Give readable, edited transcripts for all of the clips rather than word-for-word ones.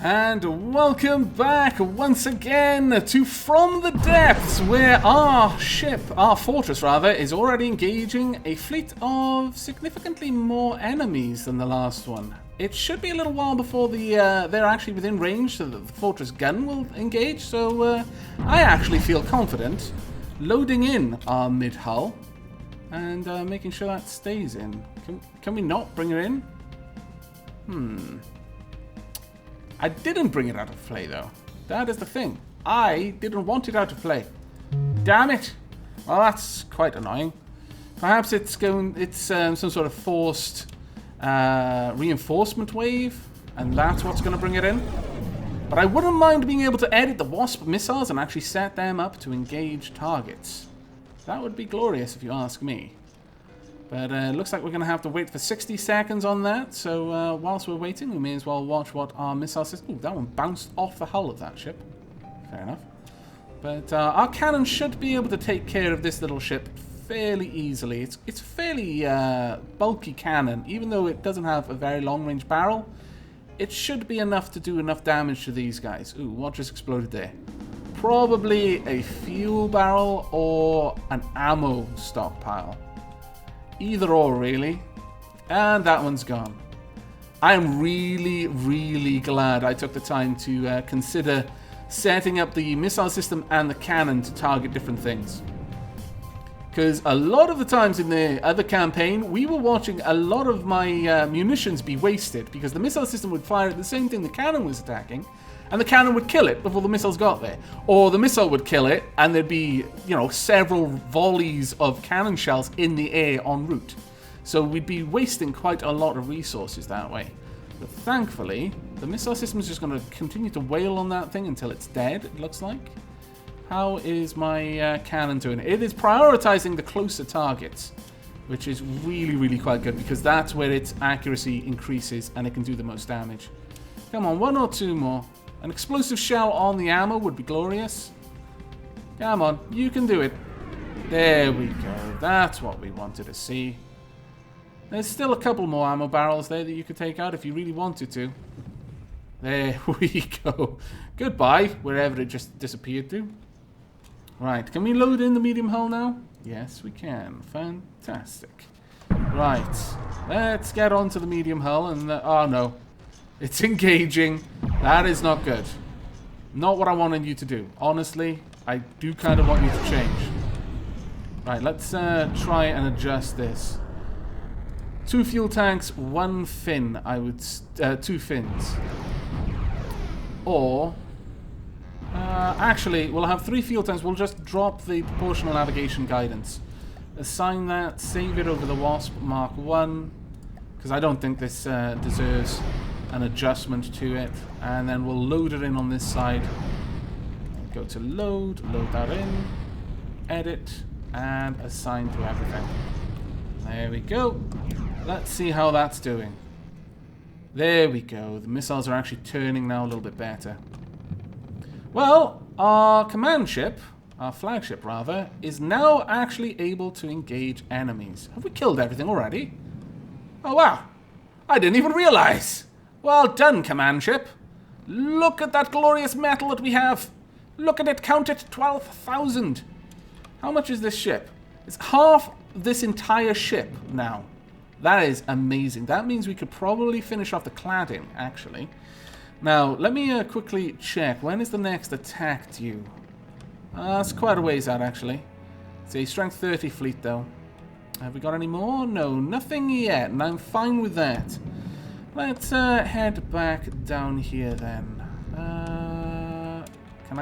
And welcome back once again to From the Depths, where our ship, our fortress rather, is already engaging a fleet of significantly more enemies than the last one. It should be a little while before they're actually within range so that the fortress gun will engage, so I actually feel confident loading in our mid-hull and making sure that stays in. Can we not bring her in? I didn't bring it out of play, though. That is the thing. I didn't want it out of play. Damn it! Well, that's quite annoying. Perhaps it's some sort of forced reinforcement wave, and that's what's going to bring it in. But I wouldn't mind being able to edit the Wasp missiles and actually set them up to engage targets. That would be glorious, if you ask me. But it looks like we're going to have to wait for 60 seconds on that, so whilst we're waiting, we may as well watch what our missile system... Ooh, that one bounced off the hull of that ship. Fair enough. But our cannon should be able to take care of this little ship fairly easily. It's a fairly bulky cannon, even though it doesn't have a very long-range barrel. It should be enough to do enough damage to these guys. Ooh, what just exploded there? Probably a fuel barrel or an ammo stockpile. Either or, really. And that one's gone. I am really, really glad I took the time to consider setting up the missile system and the cannon to target different things. Because a lot of the times in the other campaign, we were watching a lot of my munitions be wasted because the missile system would fire at the same thing the cannon was attacking, and the cannon would kill it before the missiles got there. Or the missile would kill it, and there'd be, you know, several volleys of cannon shells in the air en route. So we'd be wasting quite a lot of resources that way. But thankfully, the missile system is just going to continue to wail on that thing until it's dead, it looks like. How is my cannon doing? It is prioritizing the closer targets, which is really, really quite good, because that's where its accuracy increases and it can do the most damage. Come on, one or two more. An explosive shell on the ammo would be glorious. Come on, you can do it. There we go. That's what we wanted to see. There's still a couple more ammo barrels there that you could take out if you really wanted to. There we go. Goodbye, wherever it just disappeared to. Right, can we load in the medium hull now? Yes, we can. Fantastic. Right, let's get onto the medium hull and... oh, no. It's engaging. That is not good. Not what I wanted you to do. Honestly, I do kind of want you to change. Right, let's try and adjust this. 2 fuel tanks, 1 fin. I would... 2 fins. Or... actually, we'll have 3 fuel tanks. We'll just drop the proportional navigation guidance. Assign that. Save it over the Wasp Mark 1. Because I don't think this deserves an adjustment to it. And then we'll load it in on this side. Go to load that in, edit, and assign to everything. There we go. Let's see how that's doing. There we go. The missiles are actually turning now a little bit better. Well, our command ship, our flagship rather, is now actually able to engage enemies. Have we killed everything already? Oh wow, I didn't even realize. Well done, command ship. Look at that glorious metal that we have. Look at it, count it, 12,000. How much is this ship? It's half this entire ship now. That is amazing. That means we could probably finish off the cladding, actually. Now, let me quickly check. When is the next attack due? It's quite a ways out, actually. It's a strength 30 fleet, though. Have we got any more? No, nothing yet, and I'm fine with that. Let's head back down here, then. Can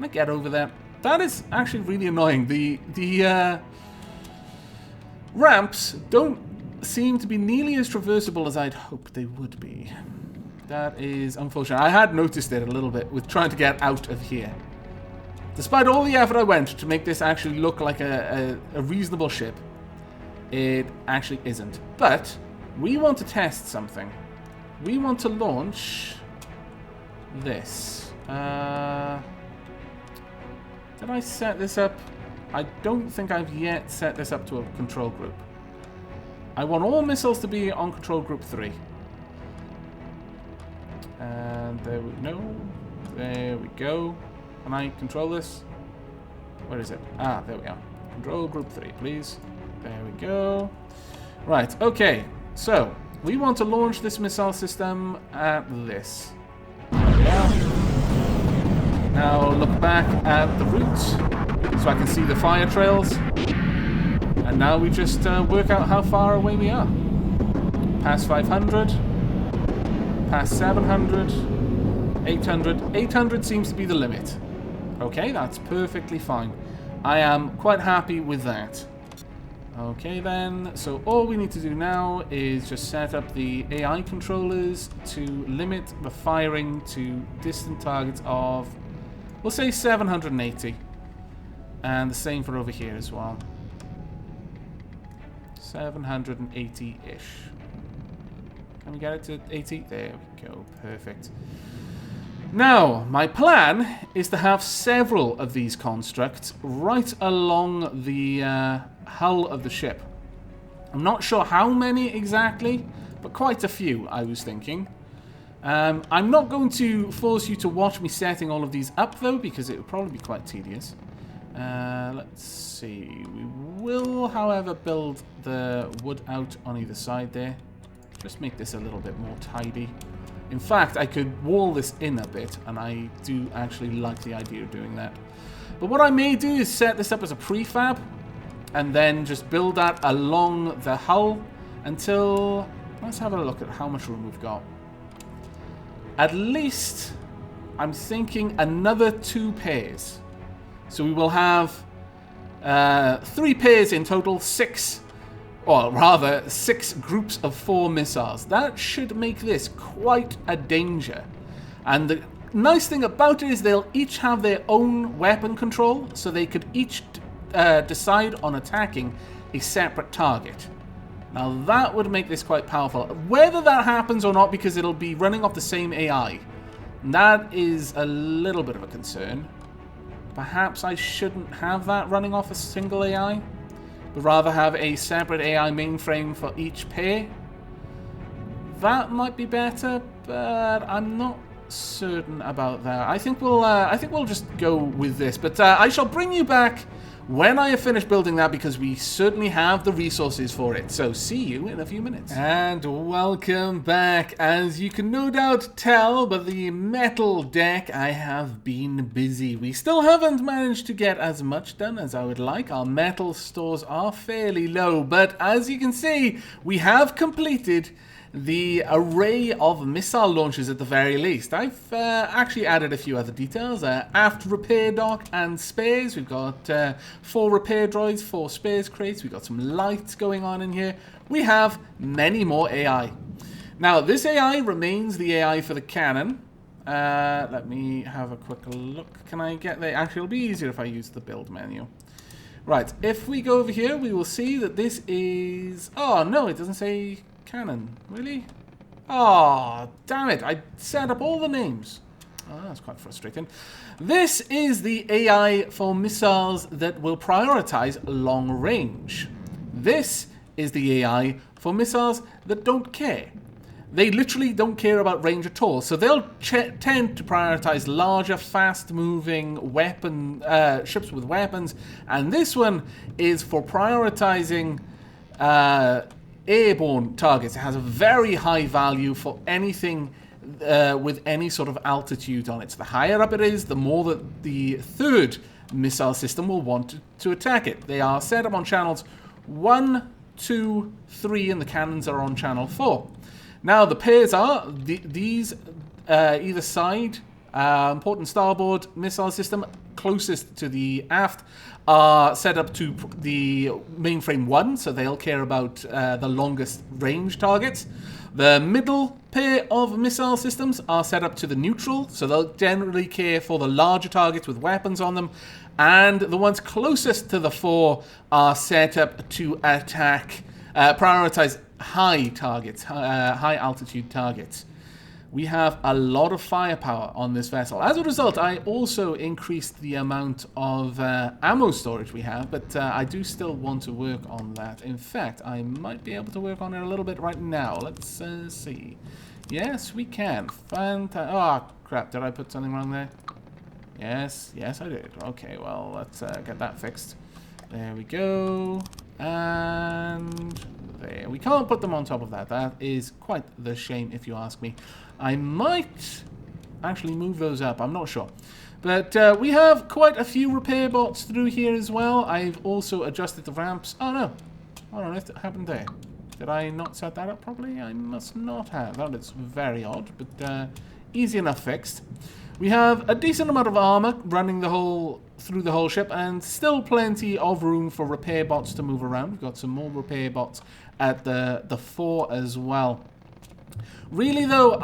I get over that? That is actually really annoying. The ramps don't seem to be nearly as traversable as I'd hoped they would be. That is unfortunate. I had noticed it a little bit with trying to get out of here. Despite all the effort I went to make this actually look like a reasonable ship, it actually isn't. But we want to test something. We want to launch this. Did I set this up? I don't think I've yet set this up to a control group. I want all missiles to be on control group 3. And there we There we go. Can I control this? Where is it? Ah, there we are. Control group 3, please. There we go. Right, okay. So, we want to launch this missile system at this. There we are. Now look back at the route so I can see the fire trails. And now we just work out how far away we are. Past 500. Past 700. 800. 800 seems to be the limit. Okay, that's perfectly fine. I am quite happy with that. Okay then, so all we need to do now is just set up the AI controllers to limit the firing to distant targets of, we'll say 780. And the same for over here as well. 780-ish. Can we get it to 80? There we go, perfect. Now, my plan is to have several of these constructs right along the hull of the ship. I'm not sure how many exactly, but quite a few, I was thinking. I'm not going to force you to watch me setting all of these up, though, because it would probably be quite tedious. Let's see. We will, however, build the wood out on either side there. Just make this a little bit more tidy. In fact, I could wall this in a bit, and I do actually like the idea of doing that. But what I may do is set this up as a prefab, and then just build that along the hull until... Let's have a look at how much room we've got. At least, I'm thinking another 2 pairs. So we will have 3 pairs in total, 6... Or rather, 6 groups of 4 missiles. That should make this quite a danger. And the nice thing about it is they'll each have their own weapon control, so they could each decide on attacking a separate target. Now that would make this quite powerful. Whether that happens or not, because it'll be running off the same AI, that is a little bit of a concern. Perhaps I shouldn't have that running off a single AI. But rather have a separate AI mainframe for each pair. That might be better, but I'm not certain about that. I think we'll just go with this. But I shall bring you back when I have finished building that, because we certainly have the resources for it. So see you in a few minutes. And welcome back. As you can no doubt tell by the metal deck, I have been busy. We still haven't managed to get as much done as I would like. Our metal stores are fairly low, but as you can see, we have completed the array of missile launchers at the very least. I've actually added a few other details. Aft repair dock and spares. We've got 4 repair droids, 4 spares crates. We've got some lights going on in here. We have many more AI. Now, this AI remains the AI for the cannon. Let me have a quick look. Can I get there? Actually, it'll be easier if I use the build menu. Right, if we go over here, we will see that this is... Oh, no, it doesn't say... cannon. Really? Oh, damn it. I set up all the names. Oh, that's quite frustrating. This is the AI for missiles that will prioritize long range. This is the AI for missiles that don't care. They literally don't care about range at all. So they'll tend to prioritize larger, fast-moving weapon ships with weapons. And this one is for prioritizing... airborne targets. It has a very high value for anything with any sort of altitude on it. So the higher up it is, the more that the 3rd missile system will want to attack it. They are set up on channels 1, 2, 3, and the cannons are on channel 4. Now the pairs are these either side, important starboard missile system closest to the aft are set up to the mainframe 1, so they'll care about the longest range targets. The middle pair of missile systems are set up to the neutral, so they'll generally care for the larger targets with weapons on them. And the ones closest to the 4 are set up to attack, prioritize high targets, high altitude targets. We have a lot of firepower on this vessel. As a result, I also increased the amount of ammo storage we have, but I do still want to work on that. In fact, I might be able to work on it a little bit right now. Let's see. Yes, we can. Fantastic. Oh, crap. Did I put something wrong there? Yes. Yes, I did. Okay, well, let's get that fixed. There we go. And there. We can't put them on top of that. That is quite the shame, if you ask me. I might actually move those up. I'm not sure. But we have quite a few repair bots through here as well. I've also adjusted the ramps. Oh, no. I don't know what happened there. Did I not set that up properly? I must not have. That is very odd, but easy enough fixed. We have a decent amount of armor running through the whole ship, and still plenty of room for repair bots to move around. We've got some more repair bots at the fore as well. Really, though,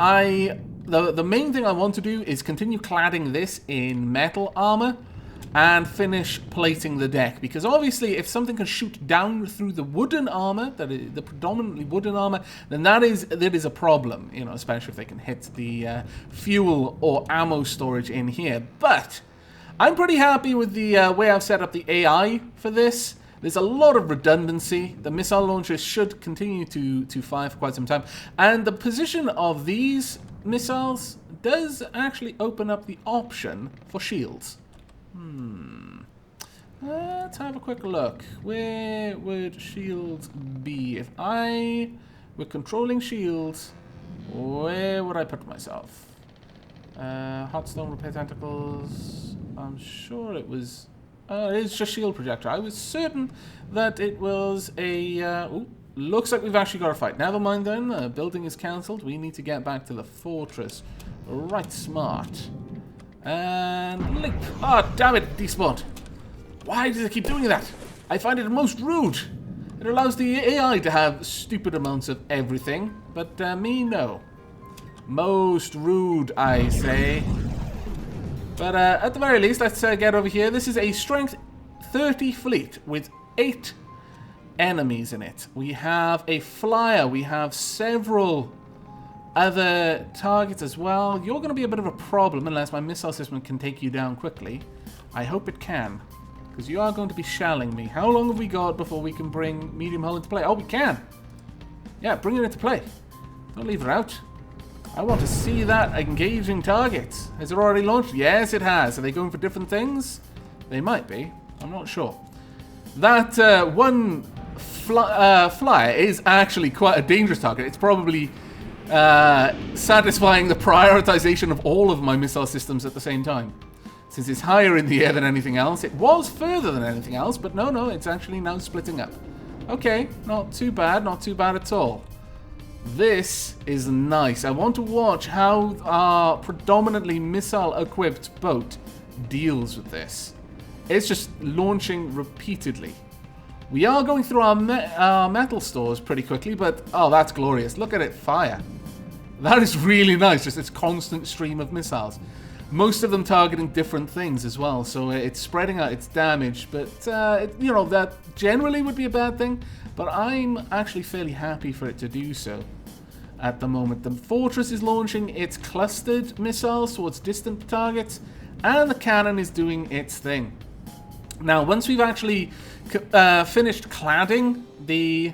the main thing I want to do is continue cladding this in metal armor and finish plating the deck, because obviously if something can shoot down through the wooden armor, that is the predominantly wooden armor, then that is a problem, you know, especially if they can hit the fuel or ammo storage in here. But I'm pretty happy with the way I've set up the AI for this. There's a lot of redundancy. The missile launchers should continue to fire for quite some time, and the position of these missiles does actually open up the option for shields. Let's have a quick look. Where would shields be? If I were controlling shields, where would I put myself? Hot stone repair tentacles. I'm sure it was... it's just shield projector. I was certain that it was a... ooh, looks like we've actually got a fight. Never mind then. Building is cancelled. We need to get back to the fortress. Right smart. And leap. Oh, damn it, despawned. Why does it keep doing that? I find it most rude. It allows the AI to have stupid amounts of everything, but me, no. Most rude, I say. But at the very least, let's get over here. This is a strength 30 fleet with 8 enemies in it. We have a flyer. We have several other targets as well. You're going to be a bit of a problem unless my missile system can take you down quickly. I hope it can, because you are going to be shelling me. How long have we got before we can bring medium hull into play? Oh, we can. Yeah, bring it into play. Don't leave it out. I want to see that engaging targets. Has it already launched? Yes, it has. Are they going for different things? They might be. I'm not sure. That one flyer is actually quite a dangerous target. It's probably satisfying the prioritization of all of my missile systems at the same time. Since it's higher in the air than anything else, it was further than anything else, but no, it's actually now splitting up. Okay, not too bad at all. This is nice. I want to watch how our predominantly missile-equipped boat deals with this. It's just launching repeatedly. We are going through our metal stores pretty quickly, but oh, that's glorious. Look at it fire. That is really nice, just this constant stream of missiles. Most of them targeting different things as well, so it's spreading out its damage, but, you know, that generally would be a bad thing, but I'm actually fairly happy for it to do so at the moment. The fortress is launching its clustered missiles towards distant targets, and the cannon is doing its thing. Now, once we've actually finished cladding the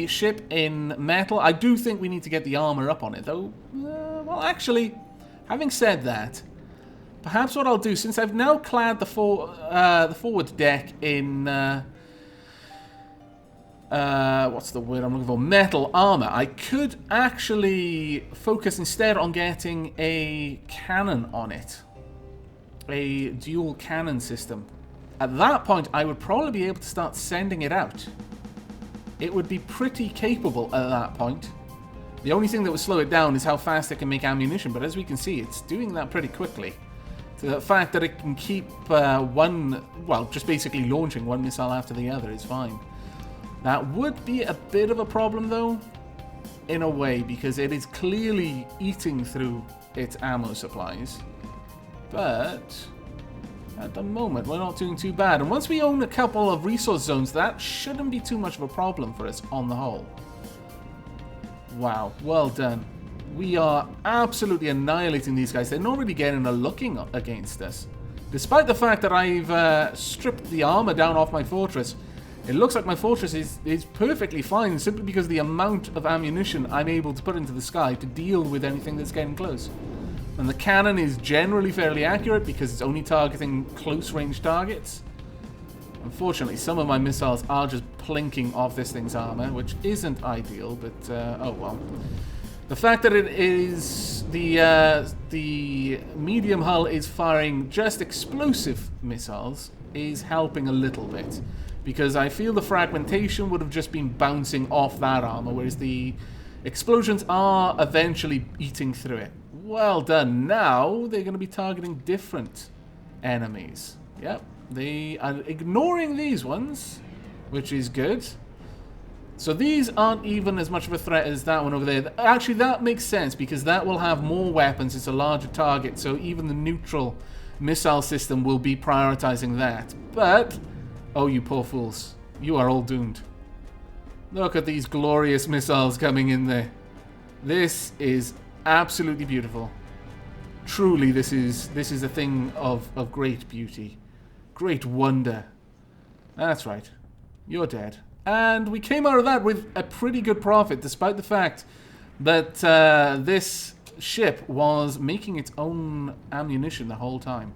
ship in metal, I do think we need to get the armor up on it, though. Well, actually, having said that, perhaps what I'll do, since I've now clad the forward deck in what's the word I'm looking for? Metal armor. I could actually focus instead on getting a cannon on it, a dual cannon system. At that point, I would probably be able to start sending it out. It would be pretty capable at that point. The only thing that would slow it down is how fast it can make ammunition, but as we can see, it's doing that pretty quickly. So the fact that it can keep just basically launching one missile after the other is fine. That would be a bit of a problem, though, in a way, because it is clearly eating through its ammo supplies. But at the moment, we're not doing too bad. And once we own a couple of resource zones, that shouldn't be too much of a problem for us on the whole. Wow, well done. We are absolutely annihilating these guys. They're not really getting a looking against us. Despite the fact that I've stripped the armor down off my fortress, It looks like my fortress is perfectly fine simply because of the amount of ammunition I'm able to put into the sky to deal with anything that's getting close. And the cannon is generally fairly accurate because it's only targeting close-range targets. Unfortunately, some of my missiles are just plinking off this thing's armor, which isn't ideal, but oh well. The fact that it is the medium hull is firing just explosive missiles is helping a little bit, because I feel the fragmentation would have just been bouncing off that armor, whereas the explosions are eventually eating through it. Well done. Now they're going to be targeting different enemies. Yep. They are ignoring these ones, which is good. So these aren't even as much of a threat as that one over there. Actually, that makes sense because that will have more weapons. It's a larger target, so even the neutral missile system will be prioritizing that. But, oh, you poor fools. You are all doomed. Look at these glorious missiles coming in there. This is absolutely beautiful. Truly, this is a thing of great beauty. Great wonder. That's right. You're dead. And we came out of that with a pretty good profit, despite the fact that this ship was making its own ammunition the whole time.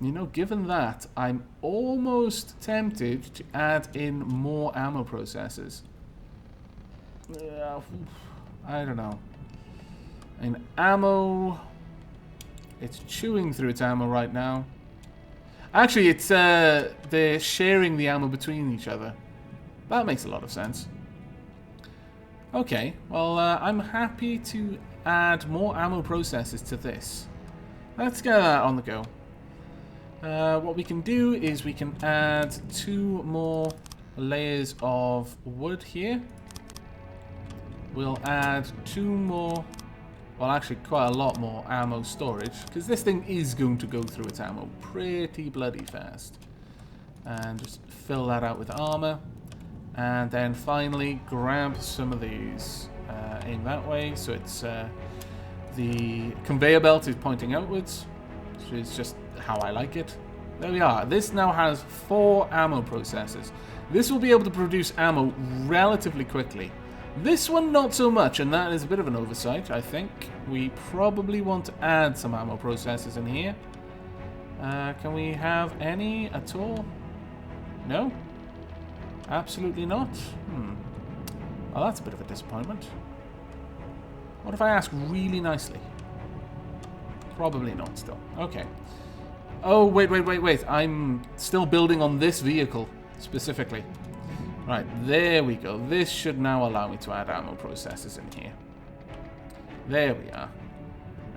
You know, given that, I'm almost tempted to add in more ammo processors. I don't know. And ammo... It's chewing through its ammo right now. Actually, it's they're sharing the ammo between each other. That makes a lot of sense. Okay, well, I'm happy to add more ammo processors to this. Let's get that on the go. What we can do is we can add 2 more layers of wood here. We'll add 2 more... Well, actually, quite a lot more ammo storage, because this thing is going to go through its ammo pretty bloody fast. And just fill that out with armor. And then finally, grab some of these. Aim that way, so it's the conveyor belt is pointing outwards, which is just how I like it. There we are. This now has 4 ammo processors. This will be able to produce ammo relatively quickly. This one, not so much, and that is a bit of an oversight, I think. We probably want to add some ammo processors in here. Can we have any at all? No? Absolutely not? Well, that's a bit of a disappointment. What if I ask really nicely? Probably not still. Okay. Oh, wait. I'm still building on this vehicle, specifically. Right, there we go. This should now allow me to add ammo processors in here. There we are.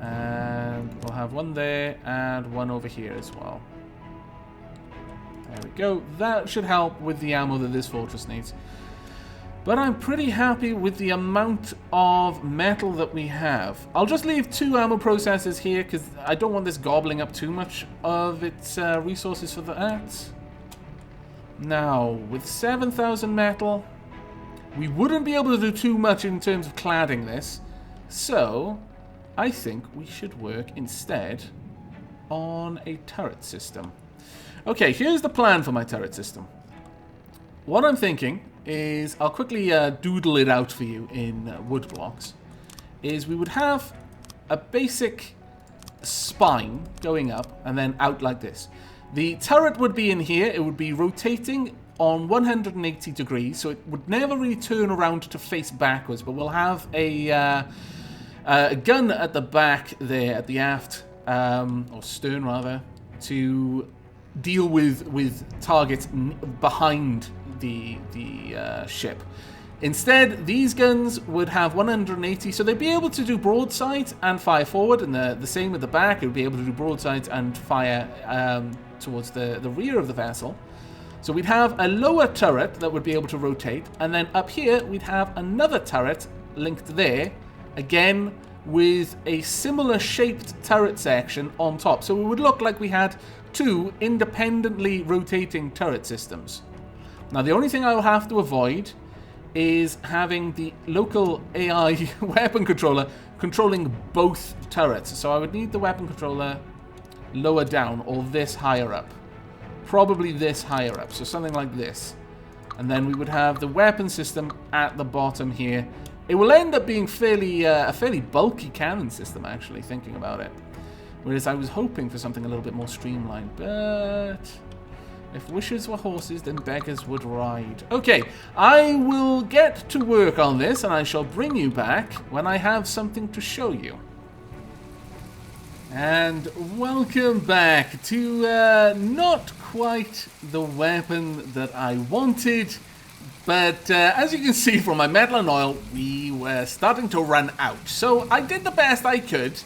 And we'll have one there and one over here as well. There we go. That should help with the ammo that this fortress needs. But I'm pretty happy with the amount of metal that we have. I'll just leave 2 ammo processors here because I don't want this gobbling up too much of its resources for that. Now, with 7,000 metal, we wouldn't be able to do too much in terms of cladding this. So, I think we should work instead on a turret system. Okay, here's the plan for my turret system. What I'm thinking is, I'll quickly doodle it out for you in wood blocks, is we would have a basic spine going up and then out like this. The turret would be in here. It would be rotating on 180 degrees, so it would never really turn around to face backwards, but we'll have a gun at the back there, at the aft, or stern rather, to deal with targets behind the ship. Instead, these guns would have 180, so they'd be able to do broadsides and fire forward, and the same with the back. It would be able to do broadsides and fire towards the rear of the vessel. So we'd have a lower turret that would be able to rotate, and then up here we'd have another turret linked there, again with a similar shaped turret section on top. So it would look like we had 2 independently rotating turret systems. Now the only thing I'll have to avoid is having the local AI weapon controller controlling both turrets. So I would need the weapon controller lower down or this higher up. probably this higher up. So something like this. And then we would have the weapon system at the bottom here. It will end up being a fairly bulky cannon system, actually, thinking about it. Whereas I was hoping for something a little bit more streamlined. But if wishes were horses, then beggars would ride. Okay, I will get to work on this, and I shall bring you back when I have something to show you. And welcome back to not quite the weapon that I wanted. But as you can see from my metal and oil, we were starting to run out. So I did the best I could,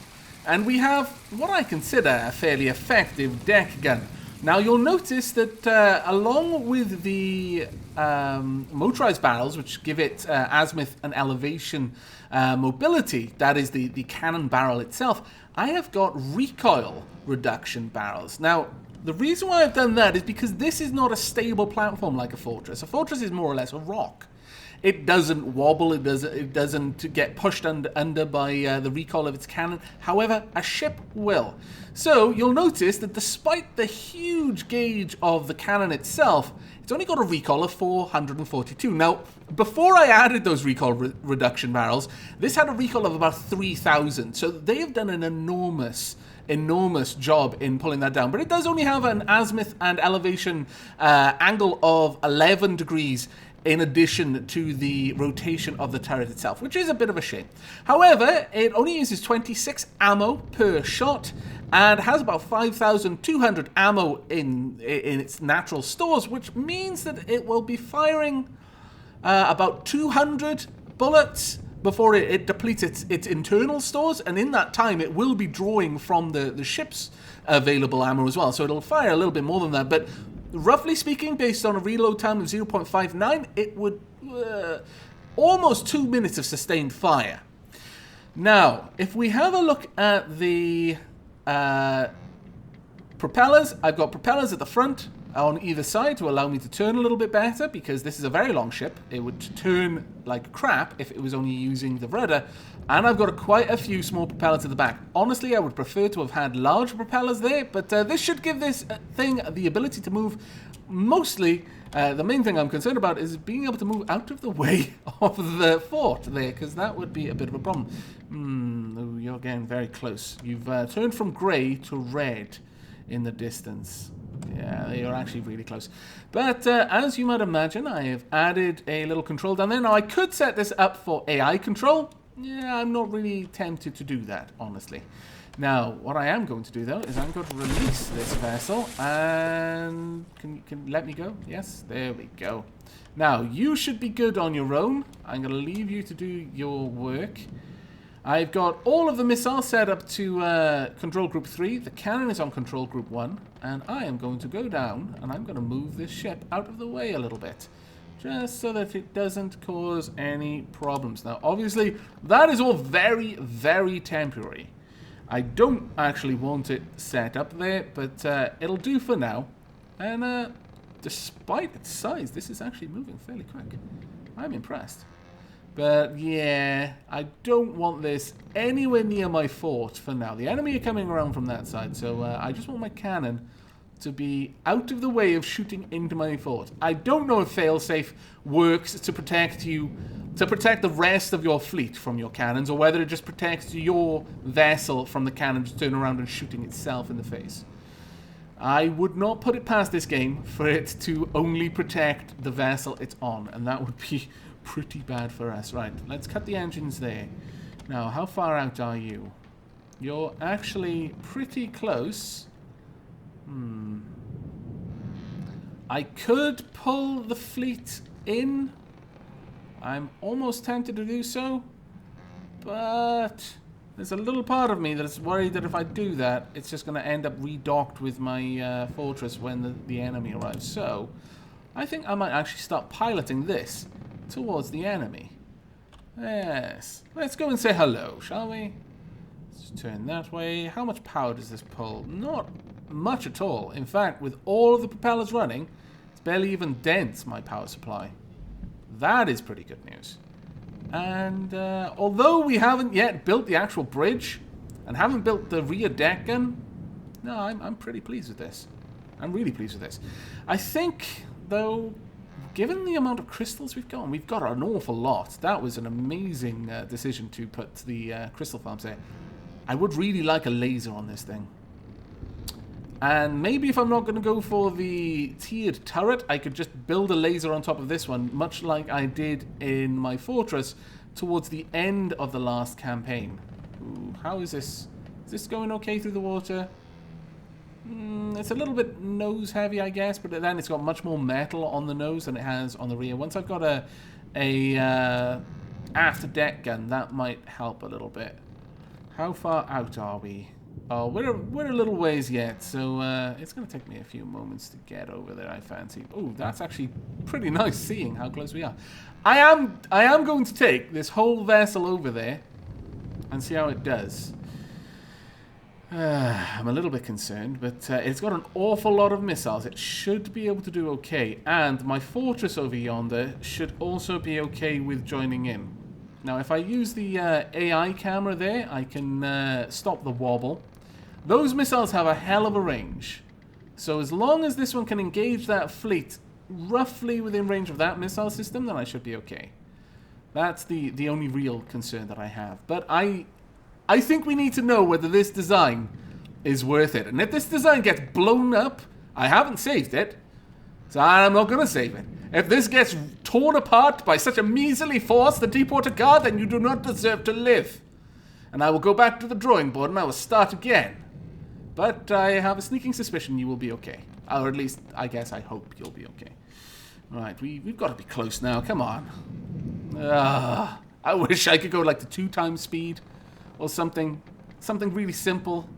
and we have what I consider a fairly effective deck gun. Now you'll notice that along with the motorized barrels, which give it azimuth and elevation mobility, that is the cannon barrel itself, I have got recoil reduction barrels. Now, the reason why I've done that is because this is not a stable platform like a fortress. A fortress is more or less a rock. It doesn't wobble, it doesn't get pushed under by the recoil of its cannon. However, a ship will. So you'll notice that despite the huge gauge of the cannon itself, it's only got a recoil of 442. Now, before I added those recoil reduction barrels, this had a recoil of about 3,000. So they have done an enormous job in pulling that down. But it does only have an azimuth and elevation angle of 11 degrees in addition to the rotation of the turret itself, which is a bit of a shame. However, it only uses 26 ammo per shot and has about 5,200 ammo in its natural stores, which means that it will be firing about 200 bullets before it depletes its internal stores, and in that time it will be drawing from the ship's available ammo as well, so it'll fire a little bit more than that, but roughly speaking, based on a reload time of 0.59, it would almost 2 minutes of sustained fire. Now, if we have a look at the propellers, I've got propellers at the front on either side to allow me to turn a little bit better, because this is a very long ship. It would turn like crap if it was only using the rudder. And I've got quite a few small propellers at the back. Honestly, I would prefer to have had large propellers there, but this should give this thing the ability to move. Mostly, the main thing I'm concerned about is being able to move out of the way of the fort there, because that would be a bit of a problem. Oh, you're getting very close. You've turned from grey to red in the distance. Yeah, you're actually really close. But as you might imagine, I have added a little control down there. Now, I could set this up for AI control. Yeah, I'm not really tempted to do that, honestly. Now, what I am going to do, though, is I'm going to release this vessel. And can you let me go? Yes, there we go. Now, you should be good on your own. I'm going to leave you to do your work. I've got all of the missiles set up to control group 3. The cannon is on control group 1. And I am going to go down and I'm going to move this ship out of the way a little bit, just so that it doesn't cause any problems. Now, obviously, that is all very, very temporary. I don't actually want it set up there, but it'll do for now. And despite its size, this is actually moving fairly quick. I'm impressed. But yeah, I don't want this anywhere near my fort for now. The enemy are coming around from that side, so I just want my cannon to be out of the way of shooting into my fort. I don't know if failsafe works to protect you, to protect the rest of your fleet from your cannons, or whether it just protects your vessel from the cannon to turn around and shooting itself in the face. I would not put it past this game for it to only protect the vessel it's on, and that would be pretty bad for us. Right, let's cut the engines there. Now, how far out are you? You're actually pretty close. I could pull the fleet in. I'm almost tempted to do so, but there's a little part of me that's worried that if I do that, it's just going to end up redocked with my fortress when the enemy arrives. So, I think I might actually start piloting this towards the enemy. Yes. Let's go and say hello, shall we? Let's turn that way. How much power does this pull? Not much at all. In fact, with all of the propellers running, it's barely even dents my power supply. That is pretty good news. And although we haven't yet built the actual bridge and haven't built the rear deck gun, no, I'm pretty pleased with this. I'm really pleased with this. I think, though, given the amount of crystals we've got an awful lot. That was an amazing decision to put the crystal farms there. I would really like a laser on this thing. And maybe if I'm not going to go for the tiered turret, I could just build a laser on top of this one, much like I did in my fortress towards the end of the last campaign. Ooh, how is this? Is this going okay through the water? It's a little bit nose heavy, I guess, but then it's got much more metal on the nose than it has on the rear. Once I've got a after deck gun, that might help a little bit. How far out are we? Oh, we're a little ways yet, so it's going to take me a few moments to get over there, I fancy. Oh, that's actually pretty nice seeing how close we are. I am going to take this whole vessel over there and see how it does. I'm a little bit concerned, but it's got an awful lot of missiles. It should be able to do okay. And my fortress over yonder should also be okay with joining in. Now, if I use the AI camera there, I can stop the wobble. Those missiles have a hell of a range. So as long as this one can engage that fleet roughly within range of that missile system, then I should be okay. That's the only real concern that I have. But I think we need to know whether this design is worth it. And if this design gets blown up, I haven't saved it, so I'm not going to save it. If this gets torn apart by such a measly force, the Deepwater Guard, then you do not deserve to live. And I will go back to the drawing board and I will start again. But I have a sneaking suspicion you will be okay. Or at least, I guess, I hope you'll be okay. Right, we've got to be close now. Come on. I wish I could go like the 2 times speed. Or something really simple.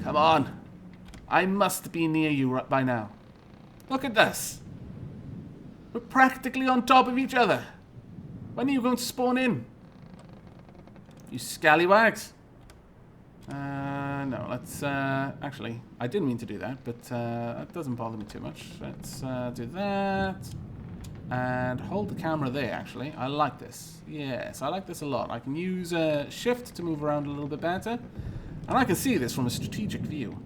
Come on. I must be near you by now. Look at this. We're practically on top of each other. When are you going to spawn in? You scallywags. No, let's... actually, I didn't mean to do that, but that doesn't bother me too much. Let's do that. And hold the camera there, actually. I like this. Yes, I like this a lot. I can use shift to move around a little bit better. And I can see this from a strategic view.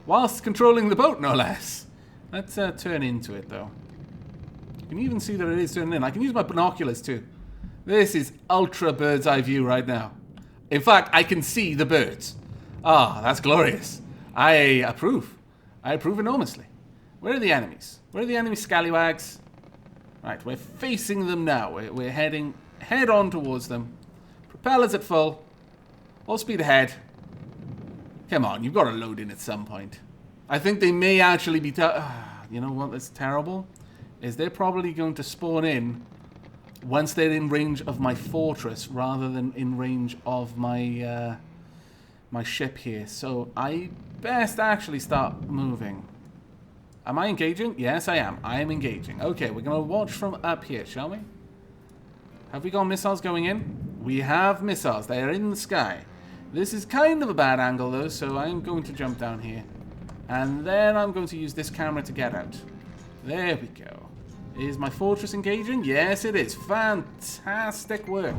Whilst controlling the boat, no less. Let's turn into it, though. You can even see that it is turning in. I can use my binoculars, too. This is ultra bird's eye view right now. In fact, I can see the birds. Ah, that's glorious. I approve. I approve enormously. Where are the enemies? Where are the enemy scallywags? Right, we're facing them now. We're heading head on towards them. Propellers at full. All speed ahead. Come on, you've got to load in at some point. I think they may actually be... you know what that's terrible? Is they're probably going to spawn in once they're in range of my fortress rather than in range of my my ship here. So I best actually start moving. Am I engaging? Yes, I am. I am engaging. Okay, we're going to watch from up here, shall we? Have we got missiles going in? We have missiles. They are in the sky. This is kind of a bad angle, though, so I'm going to jump down here. And then I'm going to use this camera to get out. There we go. Is my fortress engaging? Yes, it is. Fantastic work.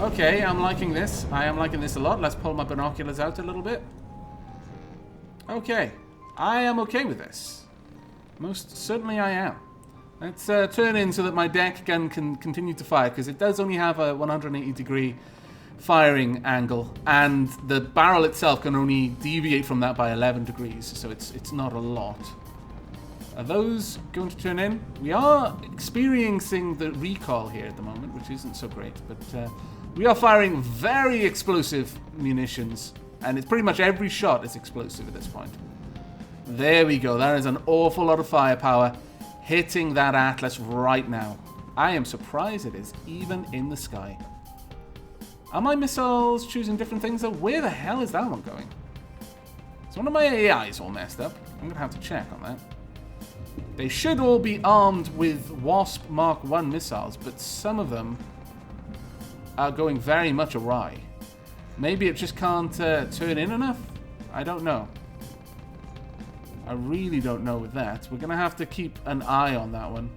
Okay, I'm liking this. I am liking this a lot. Let's pull my binoculars out a little bit. Okay. I am okay with this. Most certainly I am. Let's turn in so that my deck gun can continue to fire, because it does only have a 180-degree firing angle, and the barrel itself can only deviate from that by 11 degrees, so it's not a lot. Are those going to turn in? We are experiencing the recoil here at the moment, which isn't so great, but we are firing very explosive munitions, and it's pretty much every shot is explosive at this point. There we go. That is an awful lot of firepower hitting that Atlas right now. I am surprised it is even in the sky. Are my missiles choosing different things though? Where the hell is that one going? Is one of my AIs all messed up? I'm going to have to check on that. They should all be armed with Wasp Mark 1 missiles, but some of them are going very much awry. Maybe it just can't turn in enough? I don't know. I really don't know with that. We're going to have to keep an eye on that one.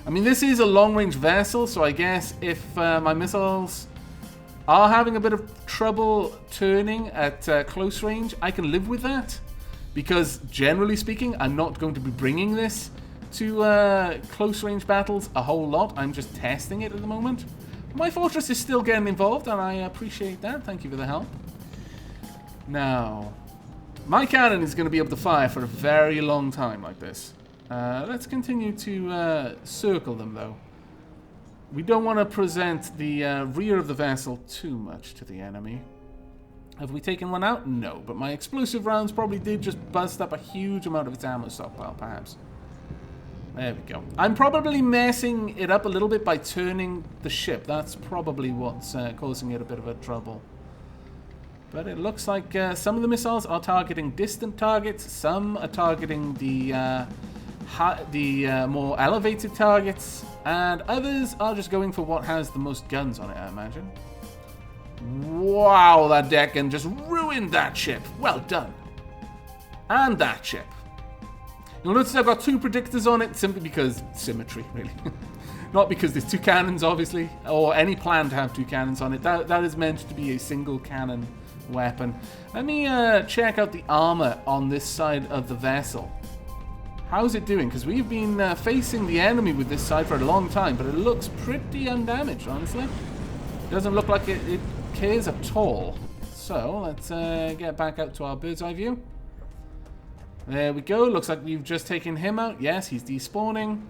I mean, this is a long-range vessel, so I guess if my missiles are having a bit of trouble turning at close range, I can live with that. because generally speaking, I'm not going to be bringing this to close range battles a whole lot. I'm just testing it at the moment. My fortress is still getting involved, and I appreciate that. Thank you for the help. Now, my cannon is going to be able to fire for a very long time like this. Let's continue to circle them, though. We don't want to present the rear of the vessel too much to the enemy. Have we taken one out? No, but my explosive rounds probably did just bust up a huge amount of its ammo stockpile, perhaps. There we go. I'm probably messing it up a little bit by turning the ship. That's probably what's causing it a bit of a trouble. But it looks like some of the missiles are targeting distant targets. Some are targeting the more elevated targets. And others are just going for what has the most guns on it, I imagine. Wow, that Deccan just ruined that ship. Well done. And that ship. You'll notice I've got two predictors on it simply because symmetry, really. Not because there's two cannons, obviously, or any plan to have two cannons on it. That is meant to be a single cannon weapon. Let me check out the armor on this side of the vessel. How's it doing? Because we've been facing the enemy with this side for a long time, but it looks pretty undamaged, honestly. It doesn't look like it cares at all. So, let's get back out to our bird's eye view. There we go. Looks like we've just taken him out. Yes, he's despawning.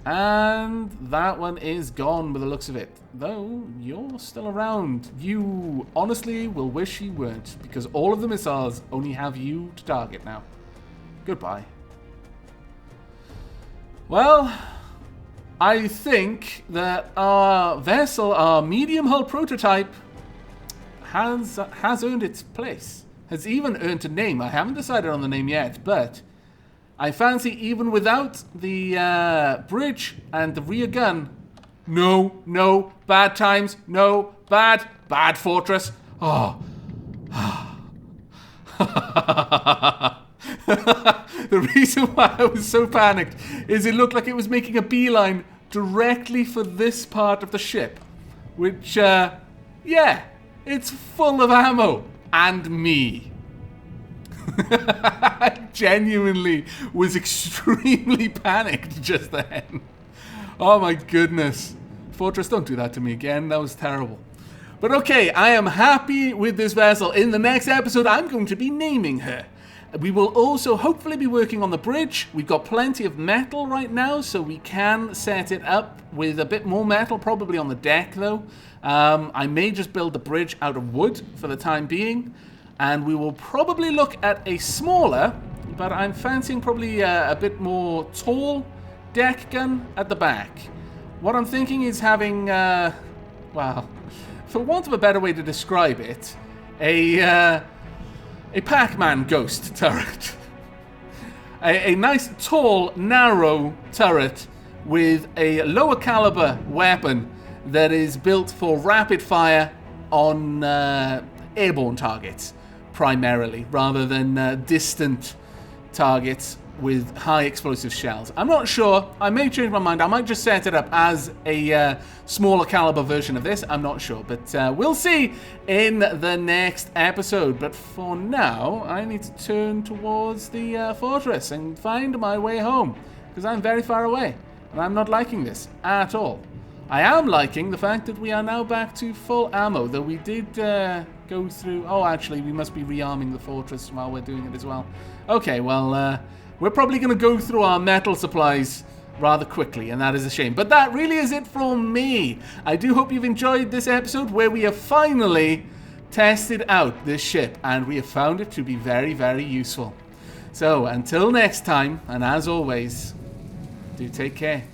And that one is gone by the looks of it. Though, you're still around. You honestly will wish you weren't, because all of the missiles only have you to target now. Goodbye. Well, I think that our vessel, our medium hull prototype, has earned its place. Has even earned a name. I haven't decided on the name yet, but I fancy even without the bridge and the rear gun. No, bad times, no, bad fortress. Oh. The reason why I was so panicked is it looked like it was making a beeline directly for this part of the ship. Which, yeah, it's full of ammo. And me. I genuinely was extremely panicked just then. Oh my goodness. Fortress, don't do that to me again. That was terrible. But okay, I am happy with this vessel. In the next episode, I'm going to be naming her. We will also hopefully be working on the bridge. We've got plenty of metal right now, so we can set it up with a bit more metal, probably on the deck though. I may just build the bridge out of wood for the time being, and we will probably look at a smaller, but I'm fancying probably a bit more tall deck gun at the back. What I'm thinking is having, well, for want of a better way to describe it, a Pac-Man ghost turret. a nice, tall, narrow turret with a lower caliber weapon that is built for rapid fire on airborne targets, primarily, rather than distant targets with high explosive shells. I'm not sure. I may change my mind. I might just set it up as a smaller caliber version of this. I'm not sure, but we'll see in the next episode. But for now, I need to turn towards the fortress and find my way home, because I'm very far away, and I'm not liking this at all. I am liking the fact that we are now back to full ammo, though we did go through... Oh, actually, we must be rearming the fortress while we're doing it as well. Okay, well, we're probably going to go through our metal supplies rather quickly, and that is a shame. But that really is it from me. I do hope you've enjoyed this episode where we have finally tested out this ship, and we have found it to be very, very useful. So, until next time, and as always, do take care.